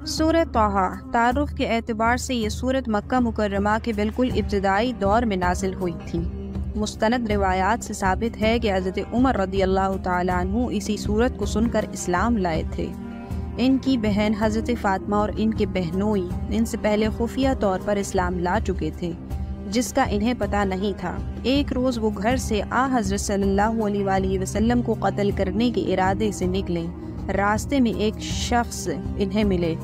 सूरत ताहा तारुफ के एतबार से ये सूरत मक्का मुकर्रमा के बिल्कुल इब्तदाई दौर में नाजिल हुई थी। मुस्तनद रिवायात से साबित है कि हज़रत उमर रज़ियल्लाहु ताला अन्हु इसी सूरत को सुनकर इस्लाम लाए थे। इनकी बहन हज़रत फ़ातिमा और इनके बहनोई इनसे पहले खुफिया तौर पर इस्लाम ला चुके थे, जिसका इन्हें पता नहीं था। एक रोज़ वो घर से हज़रत सल्लल्लाहु अलैहि वसल्लम को कत्ल करने के इरादे से निकले। रास्ते में एक शख्स इन्हें मिले।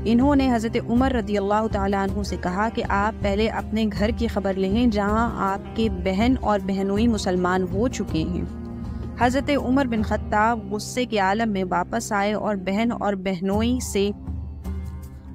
इन्होंने हज़रत उमर रज़ियल्लाहु ताला अन्हु से कहा कि आप पहले अपने घर की खबर लें जहां आपके बहन और बहनोई मुसलमान हो चुके हैं। हज़रत उमर बिन खत्ताब गुस्से के आलम में वापस आए और बहन और बहनोई से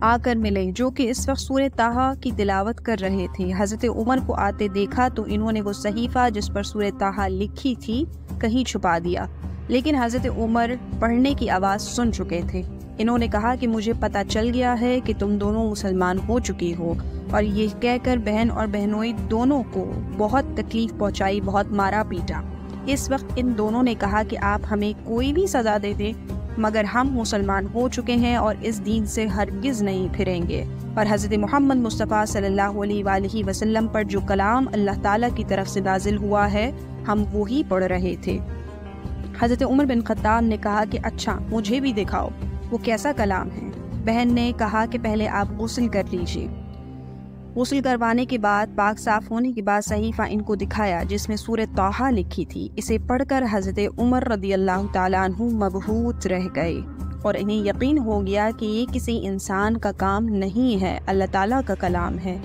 आकर मिले, जो कि इस वक्त सूरत ताहा की तिलावत कर रहे थे। हज़रत उमर को आते देखा तो इन्होंने वो सहीफ़ा जिस पर सूरत ताहा लिखी थी कहीं छुपा दिया, लेकिन हज़रत उमर पढ़ने की आवाज़ सुन चुके थे। इन्होंने कहा कि मुझे पता चल गया है कि तुम दोनों मुसलमान हो चुकी हो, और ये कहकर बहन और बहनोई दोनों को बहुत तकलीफ़ पहुंचाई, बहुत मारा पीटा। इस वक्त इन दोनों ने कहा कि आप हमें कोई भी सज़ा दे दें, मगर हम मुसलमान हो चुके हैं और इस दीन से हरगिज़ नहीं फिरेंगे। और हज़रत मोहम्मद मुस्तफ़ा सल्लल्लाहु अलैहि वसल्लम पर जो कलाम अल्लाह ताला की तरफ से नाजिल हुआ है, हम वही पढ़ रहे थे। हज़रत उमर बिन खत्ताब ने कहा कि अच्छा, मुझे भी दिखाओ वो कैसा कलाम है। बहन ने कहा कि पहले आप गुस्ल कर लीजिए। गुस्ल करवाने के बाद पाक साफ होने के बाद सहीफ़ा इनको दिखाया जिसमें सूरत ताहा लिखी थी। इसे पढ़कर हज़रत उमर रज़ियल्लाहु ताला अन्हु मबहूत रह गए और इन्हें यकीन हो गया कि ये किसी इंसान का काम नहीं है, अल्लाह ताला का कलाम है।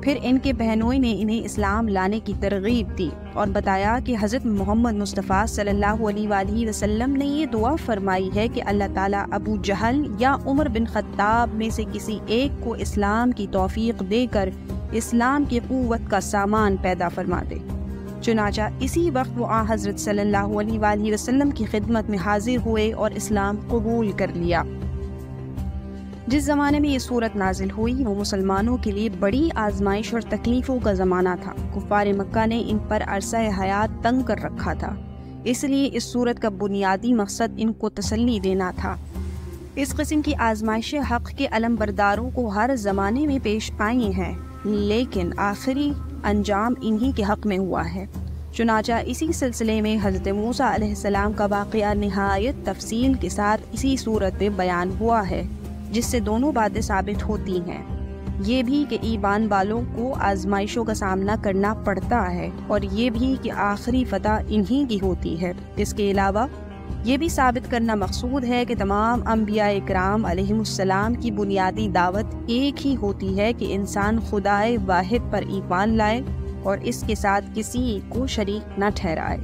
फिर इनके बहनोई ने इन्हें इस्लाम लाने की तरगीब दी और बताया कि हज़रत मोहम्मद मुस्तफ़ा सल्लल्लाहु अलैहि वसल्लम ने ये दुआ फरमाई है कि अल्लाह ताला अबू जहल या उमर बिन खत्ताब में से किसी एक को इस्लाम की तौफीक देकर इस्लाम की क़ुव्वत का सामान पैदा फरमा दे। चुनाचा इसी वक्त वो हज़रत सल्लल्लाहु अलैहि वसल्लम की खिदमत में हाजिर हुए और इस्लाम कबूल कर लिया। जिस ज़माने में ये सूरत नाजिल हुई वो मुसलमानों के लिए बड़ी आजमाइश और तकलीफ़ों का ज़माना था। कुफ़ार मक्का ने इन पर अरसा हयात तंग कर रखा था, इसलिए इस सूरत का बुनियादी मकसद इनको तसल्ली देना था। इस किस्म की आजमाइशें हक़ के अलमबरदारों को हर ज़माने में पेश आई हैं, लेकिन आखिरी अंजाम इन्हीं के हक़ में हुआ है। चुनाचा इसी सिलसिले में हज़रत मूसा अलैहिस्सलाम का वाक़या निहायत तफसील के साथ इसी सूरत में बयान हुआ है, जिससे दोनों बातें साबित होती हैं। ये भी कि ईमान वालों को आजमाइशों का सामना करना पड़ता है, और ये भी कि आखिरी फतह इन्हीं की होती है। इसके अलावा ये भी साबित करना मकसूद है कि तमाम अंबिया इकराम अलैहिमुस्सलाम की बुनियादी दावत एक ही होती है कि इंसान खुदाए वाहिद पर ईमान लाए और इसके साथ किसी को शरीक न ठहराए।